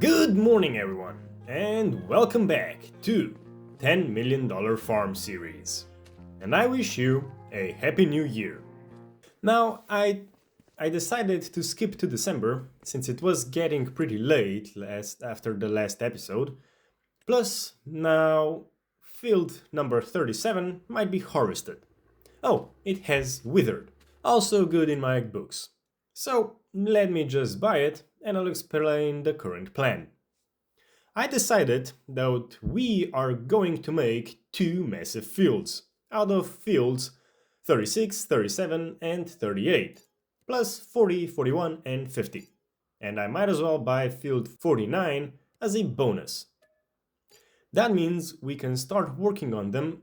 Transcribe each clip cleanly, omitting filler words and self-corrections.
Good morning everyone, and welcome back to $10 Million Farm series. And I wish you a happy new year. Now, I decided to skip to December since it was getting pretty late after the last episode. Plus, now field number 37 might be harvested. Oh, it has withered. Also good in my books. So let me just buy it and I'll explain the current plan. I decided that we are going to make two massive fields out of fields 36, 37 and 38, plus 40, 41 and 50. And I might as well buy field 49 as a bonus. That means we can start working on them,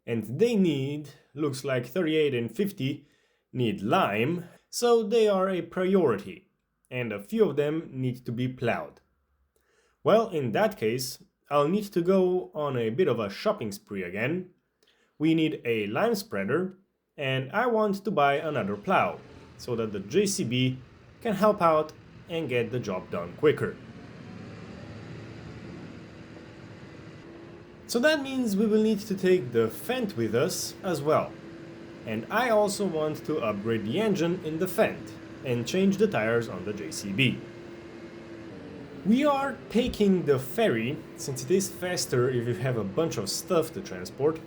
and they need, looks like 38 and 50 need lime, so they are a priority, and a few of them need to be plowed. Well, in that case, I'll need to go on a bit of a shopping spree again. We need a lime spreader, and I want to buy another plow, so that the JCB can help out and get the job done quicker. So that means we will need to take the Fendt with us as well. And I also want to upgrade the engine in the Fendt and change the tires on the JCB. We are taking the ferry since it is faster if you have a bunch of stuff to transport.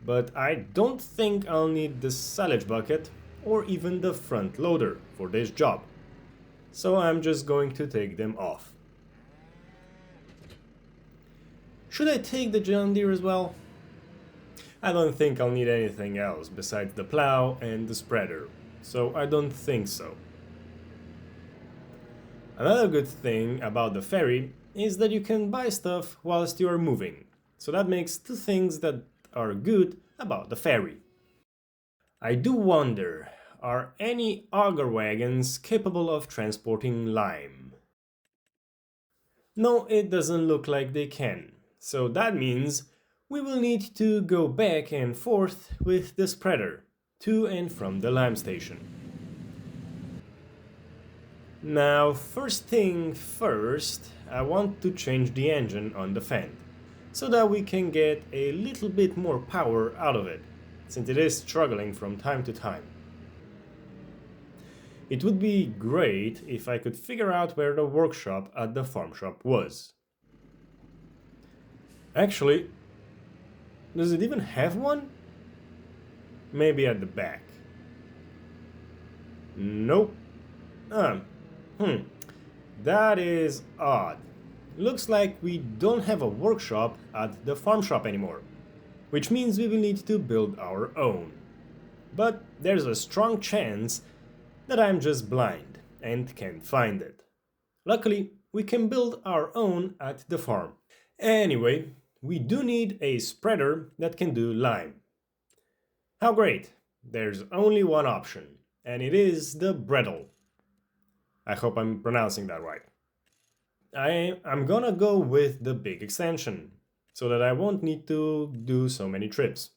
But I don't think I'll need the silage bucket or even the front loader for this job. So I'm just going to take them off. Should I take the John Deere as well? I don't think I'll need anything else besides the plow and the spreader, so I don't think so. Another good thing about the ferry is that you can buy stuff whilst you are moving, so that makes two things that are good about the ferry. I do wonder, are any auger wagons capable of transporting lime? No, it doesn't look like they can. So that means we will need to go back and forth with the spreader, to and from the lime station. Now, first thing first, I want to change the engine on the Fendt, so that we can get a little bit more power out of it, since it is struggling from time to time. It would be great if I could figure out where the workshop at the farm shop was. Actually, does it even have one? Maybe at the back. Nope. That is odd. Looks like we don't have a workshop at the farm shop anymore, which means we will need to build our own. But there's a strong chance that I'm just blind and can't find it. Luckily, we can build our own at the farm. Anyway, we do need a spreader that can do lime. How great! There's only one option, and it is the Bredel. I hope I'm pronouncing that right. I'm gonna go with the big extension, so that I won't need to do so many trips.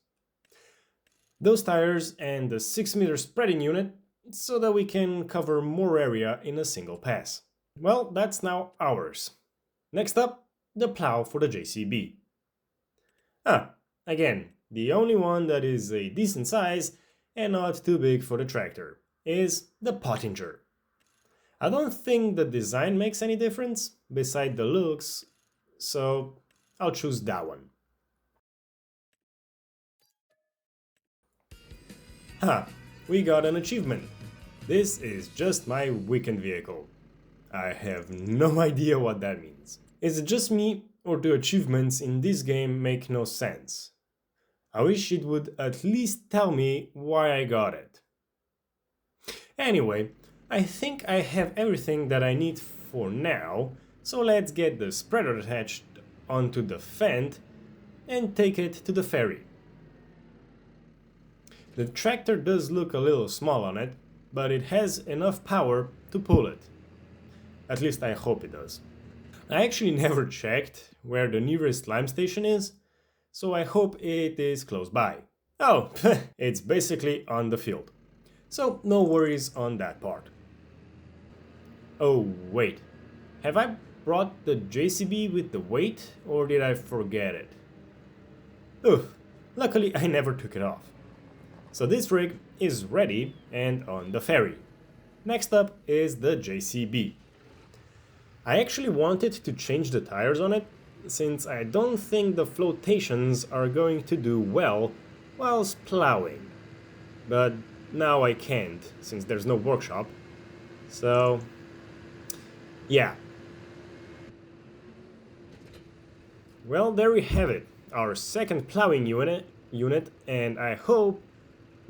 Those tires and the 6-meter spreading unit, so that we can cover more area in a single pass. Well, that's now ours. Next up, the plow for the JCB. Again, the only one that is a decent size and not too big for the tractor is the Pottinger. I don't think the design makes any difference beside the looks, so I'll choose that one. We got an achievement. This is just my weekend vehicle. I have no idea what that means. Is it just me, or do achievements in this game make no sense? I wish it would at least tell me why I got it. Anyway, I think I have everything that I need for now, so let's get the spreader attached onto the Fendt and take it to the ferry. The tractor does look a little small on it, but it has enough power to pull it. At least I hope it does. I actually never checked where the nearest lime station is, so I hope it is close by. Oh, it's basically on the field. So no worries on that part. Oh wait, Have I brought the JCB with the weight, or did I forget it? Oof, luckily I never took it off. So this rig is ready and on the ferry. Next up is the JCB. I actually wanted to change the tires on it, since I don't think the flotations are going to do well whilst plowing. But now I can't, since there's no workshop. So, yeah. Well, there we have it, our second plowing unit, and I hope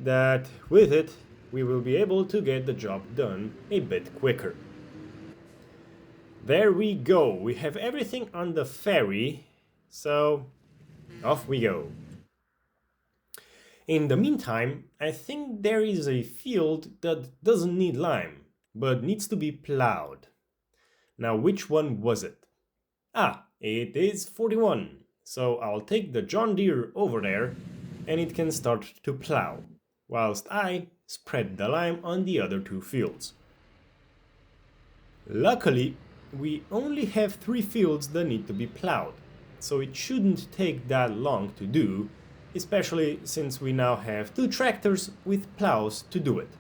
that with it we will be able to get the job done a bit quicker. There we go, we have everything on the ferry, so off we go. In the meantime, I think there is a field that doesn't need lime, but needs to be plowed. Now, which one was it? Ah, it is 41, so I'll take the John Deere over there and it can start to plow, whilst I spread the lime on the other two fields. Luckily, we only have 3 fields that need to be plowed, so it shouldn't take that long to do, especially since we now have 2 tractors with plows to do it.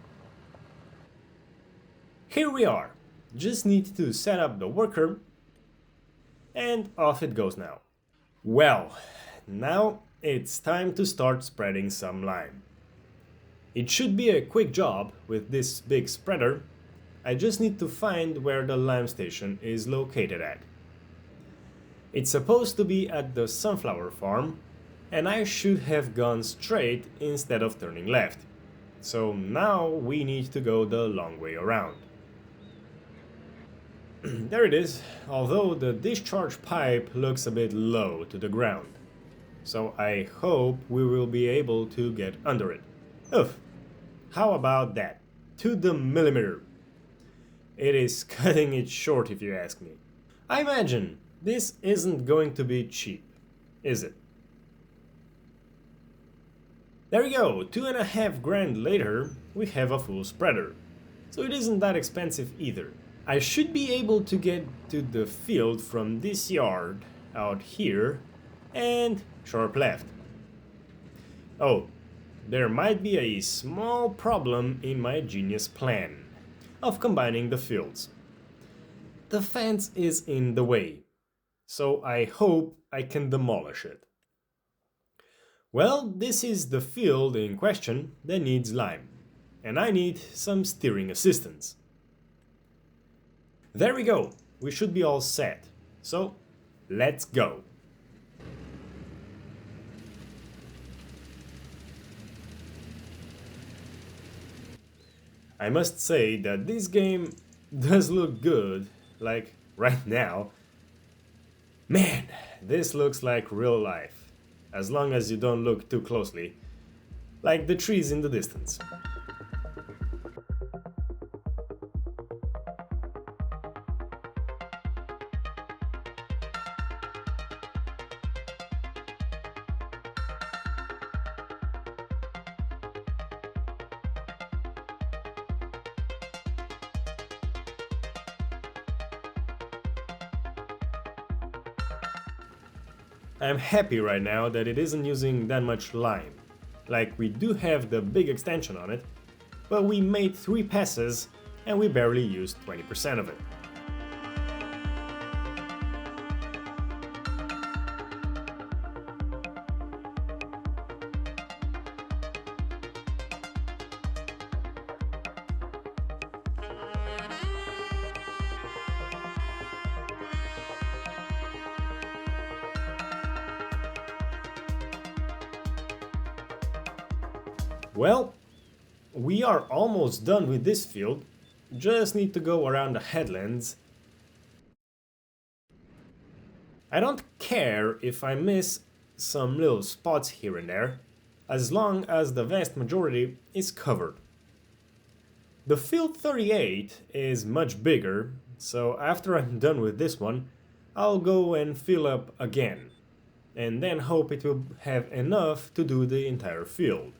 Here we are, just need to set up the worker, and off it goes now. Well, now it's time to start spreading some lime. It should be a quick job with this big spreader. I just need to find where the lime station is located at. It's supposed to be at the sunflower farm, and I should have gone straight instead of turning left. So now we need to go the long way around. There it is, although the discharge pipe looks a bit low to the ground. So I hope we will be able to get under it. Oof, how about that? To the millimeter. It is cutting it short if you ask me. I imagine this isn't going to be cheap, is it? There we go, 2.5 grand later we have a full spreader. So it isn't that expensive either. I should be able to get to the field from this yard out here and sharp left. Oh, there might be a small problem in my genius plan of combining the fields. The fence is in the way, so I hope I can demolish it. Well, this is the field in question that needs lime, and I need some steering assistance. There we go, we should be all set, so let's go. I must say that this game does look good, like right now. Man, this looks like real life, as long as you don't look too closely, like the trees in the distance. I'm happy right now that it isn't using that much lime. Like, we do have the big extension on it, but we made 3 passes and we barely used 20% of it. Well, we are almost done with this field, just need to go around the headlands. I don't care if I miss some little spots here and there, as long as the vast majority is covered. The field 38 is much bigger, so after I'm done with this one, I'll go and fill up again, and then hope it will have enough to do the entire field.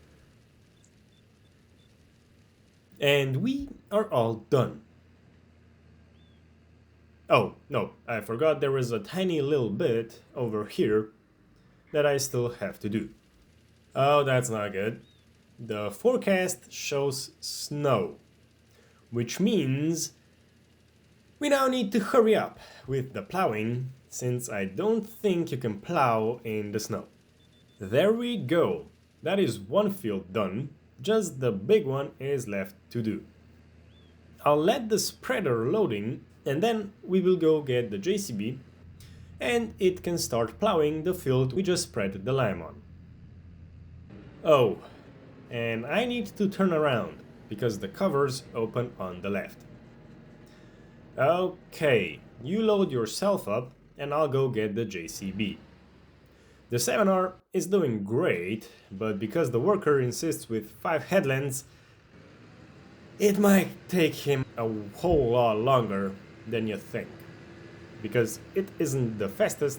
And we are all done. Oh, no, I forgot there is a tiny little bit over here that I still have to do. Oh, that's not good. The forecast shows snow, which means we now need to hurry up with the plowing, since I don't think you can plow in the snow. There we go. That is one field done, just the big one is left to do. I'll let the spreader loading and then we will go get the JCB and it can start plowing the field we just spread the lime on. Oh, and I need to turn around because the covers open on the left. Okay, you load yourself up and I'll go get the JCB. The 7R is doing great, but because the worker insists with 5 headlands, it might take him a whole lot longer than you think, because it isn't the fastest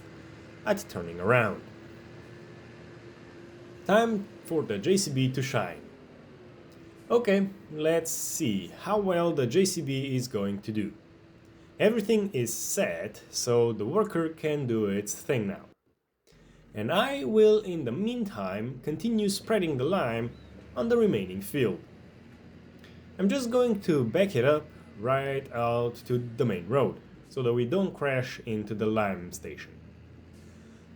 at turning around. Time for the JCB to shine. Okay, let's see how well the JCB is going to do. Everything is set, so the worker can do its thing now. And I will in the meantime continue spreading the lime on the remaining field. I'm just going to back it up right out to the main road, so that we don't crash into the lime station.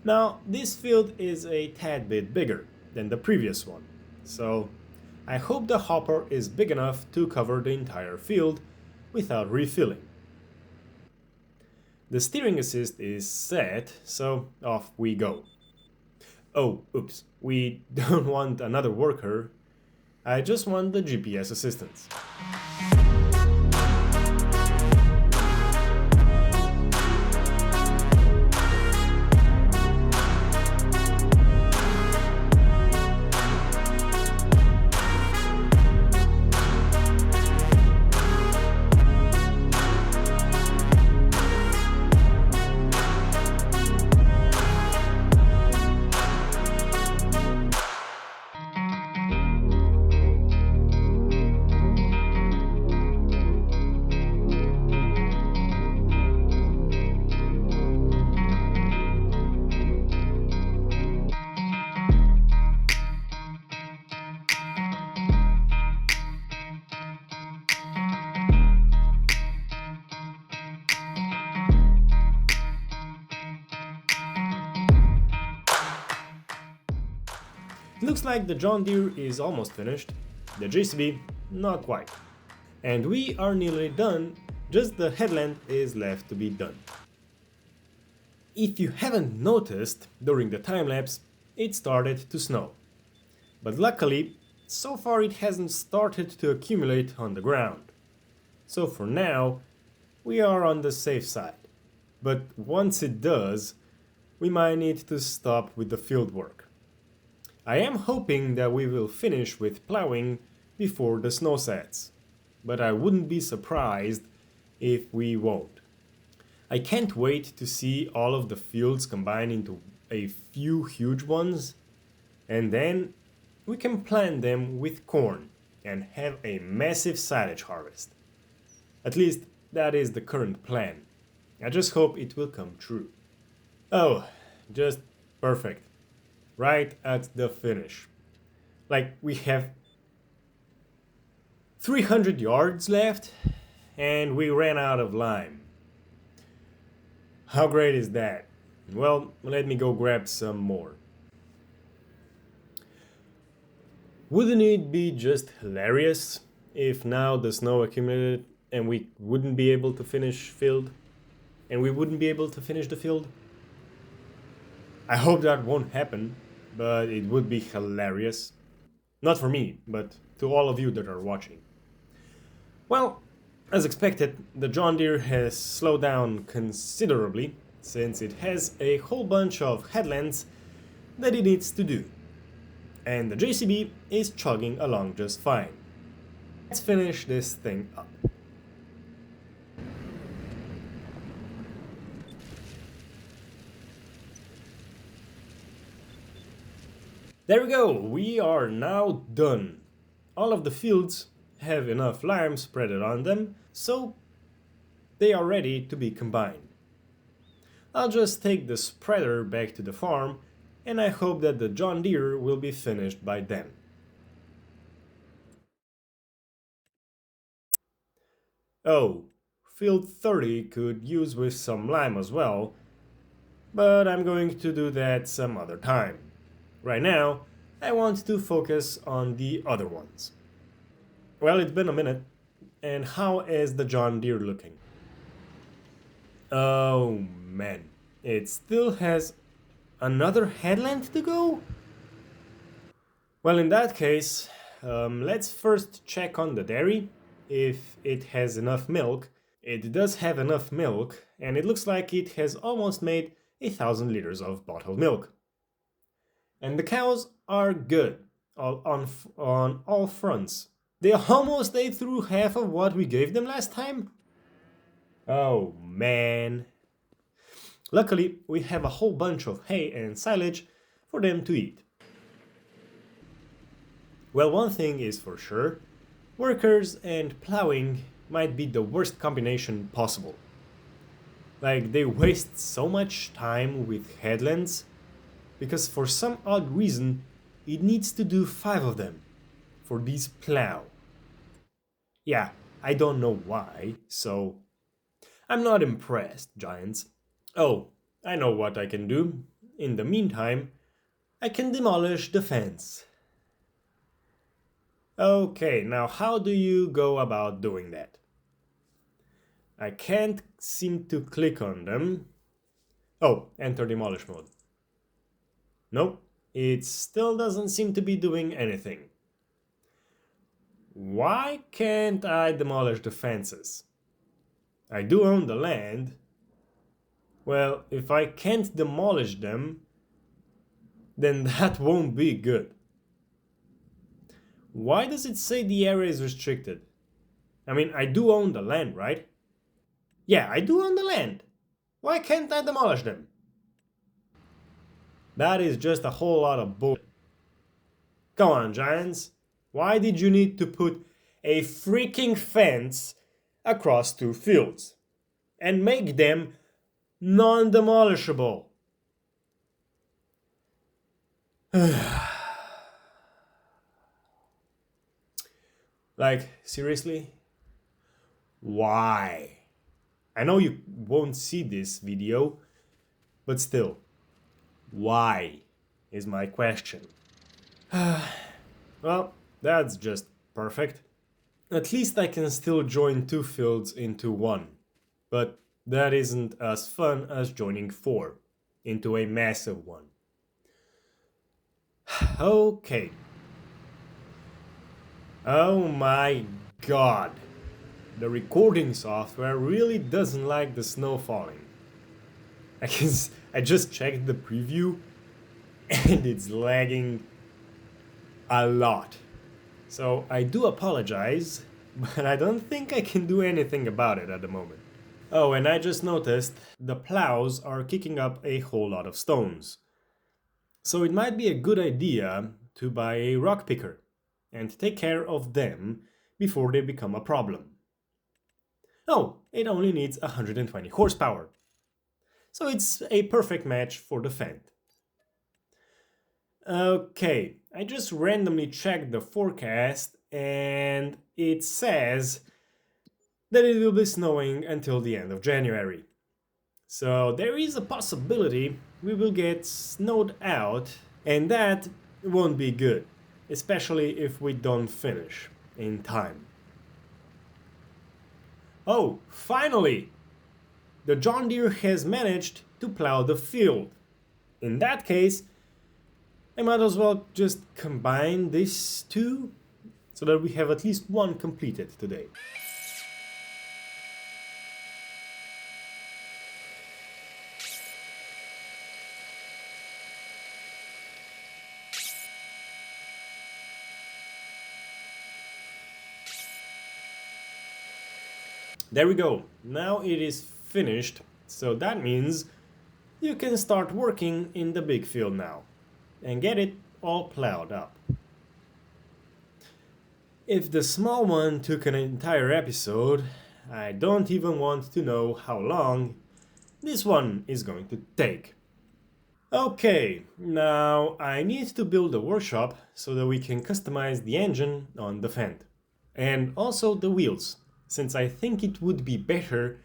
Now, this field is a tad bit bigger than the previous one, so I hope the hopper is big enough to cover the entire field without refilling. The steering assist is set, so off we go. Oh, oops, we don't want another worker, I just want the GPS assistance. Looks like the John Deere is almost finished, the JCB not quite. And we are nearly done, just the headland is left to be done. If you haven't noticed, during the time-lapse, it started to snow. But luckily, so far it hasn't started to accumulate on the ground. So for now, we are on the safe side. But once it does, we might need to stop with the field work. I am hoping that we will finish with plowing before the snow sets, but I wouldn't be surprised if we won't. I can't wait to see all of the fields combine into a few huge ones, and then we can plant them with corn and have a massive silage harvest. At least that is the current plan. I just hope it will come true. Oh, just perfect. Right at the finish. Like we have 300 yards left and we ran out of lime. How great is that? Well, let me go grab some more. Wouldn't it be just hilarious if now the snow accumulated and we wouldn't be able to finish field? And we wouldn't be able to finish the field? I hope that won't happen, but it would be hilarious. Not for me, but to all of you that are watching. Well, as expected, the John Deere has slowed down considerably, since it has a whole bunch of headlands that it needs to do. And the JCB is chugging along just fine. Let's finish this thing up. There we go, we are now done. All of the fields have enough lime spread on them, so they are ready to be combined. I'll just take the spreader back to the farm, and I hope that the John Deere will be finished by then. Oh, field 30 could use with some lime as well, but I'm going to do that some other time. Right now, I want to focus on the other ones. Well, it's been a minute, and how is the John Deere looking? Oh man, it still has another headland to go? Well, in that case, let's first check on the dairy, if it has enough milk. It does have enough milk, and it looks like it has almost made 1,000 liters of bottled milk. And the cows are good on all fronts. They almost ate through half of what we gave them last time. Oh man. Luckily, we have a whole bunch of hay and silage for them to eat. Well, one thing is for sure, workers and plowing might be the worst combination possible. Like, they waste so much time with headlands, because for some odd reason, it needs to do 5 of them for these plow. Yeah, I don't know why, so I'm not impressed, giants. Oh, I know what I can do. In the meantime, I can demolish the fence. Okay, now how do you go about doing that? I can't seem to click on them. Oh, enter demolish mode. Nope, it still doesn't seem to be doing anything. Why can't I demolish the fences? I do own the land. Well, if I can't demolish them, then that won't be good. Why does it say the area is restricted? I mean, I do own the land, right? Yeah, I do own the land. Why can't I demolish them? That is just a whole lot of bull. Come on, giants. Why did you need to put a freaking fence across 2 fields and make them non-demolishable? Like, seriously? Why? I know you won't see this video, but still, why is my question. Well, that's just perfect. At least I can still join 2 fields into 1, but that isn't as fun as joining 4 into a massive one. Okay. Oh my god. The recording software really doesn't like the snow falling. I just checked the preview and it's lagging a lot. So I do apologize, but I don't think I can do anything about it at the moment. Oh, and I just noticed the plows are kicking up a whole lot of stones. So it might be a good idea to buy a rock picker and take care of them before they become a problem. Oh, it only needs 120 horsepower. So it's a perfect match for the Fendt. Okay, I just randomly checked the forecast and it says that it will be snowing until the end of January. So there is a possibility we will get snowed out, and that won't be good, especially if we don't finish in time. Oh, finally! The John Deere has managed to plow the field. In that case, I might as well just combine these two so that we have at least one completed today. There we go, now it is finished, so that means you can start working in the big field now and get it all plowed up. If the small one took an entire episode, I don't even want to know how long this one is going to take. Okay, now I need to build a workshop so that we can customize the engine on the Fendt. And also the wheels, since I think it would be better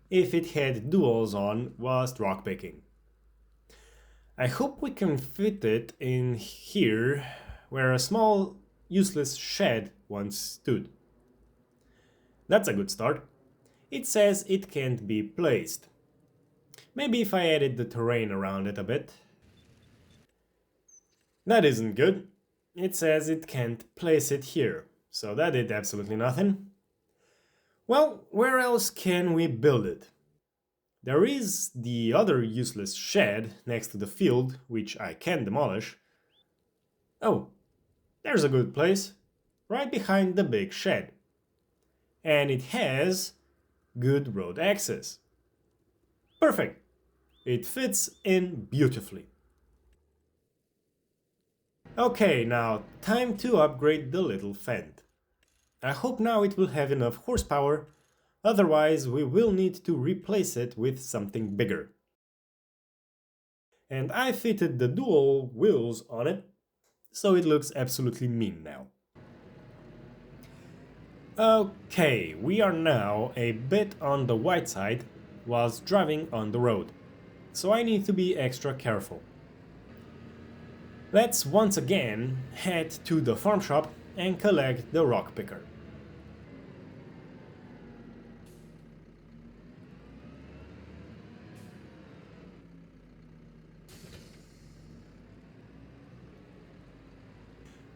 if it had duals on whilst rock picking. I hope we can fit it in here where a small useless shed once stood. That's a good start. It says it can't be placed. Maybe if I added the terrain around it a bit. That isn't good. It says it can't place it here, so that did absolutely nothing. Well, where else can we build it? There is the other useless shed next to the field, which I can demolish. Oh, there's a good place, right behind the big shed. And it has good road access. Perfect! It fits in beautifully. Okay, now time to upgrade the little Fendt. I hope now it will have enough horsepower, otherwise we will need to replace it with something bigger. And I fitted the dual wheels on it, so it looks absolutely mean now. Okay, we are now a bit on the white side whilst driving on the road, so I need to be extra careful. Let's once again head to the farm shop and collect the rock picker.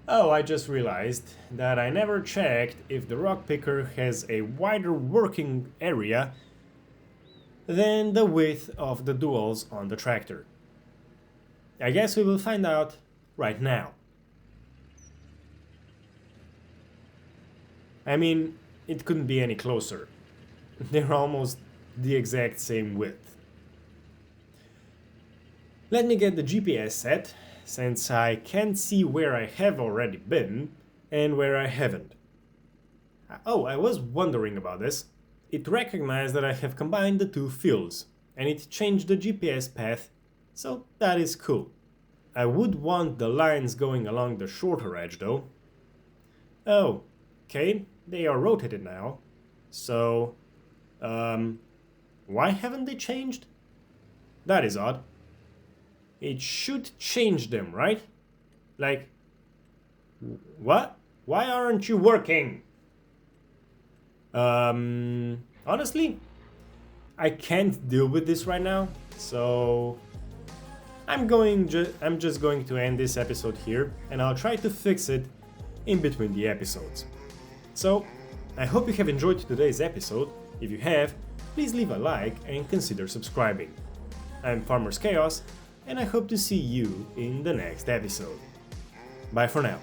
Oh, I just realized that I never checked if the rock picker has a wider working area than the width of the duals on the tractor. I guess we will find out right now. I mean, it couldn't be any closer. They're almost the exact same width. Let me get the GPS set, since I can't see where I have already been and where I haven't. Oh, I was wondering about this. It recognized that I have combined the two fields, and it changed the GPS path, so that is cool. I would want the lines going along the shorter edge though. Oh, okay, they are rotated now. So, why haven't they changed? That is odd. It should change them, right? Like, what? Why aren't you working? Honestly, I can't deal with this right now, so I'm just going to end this episode here, and I'll try to fix it in between the episodes. So, I hope you have enjoyed today's episode. If you have, please leave a like and consider subscribing. I'm Farmer's Chaos, and I hope to see you in the next episode. Bye for now.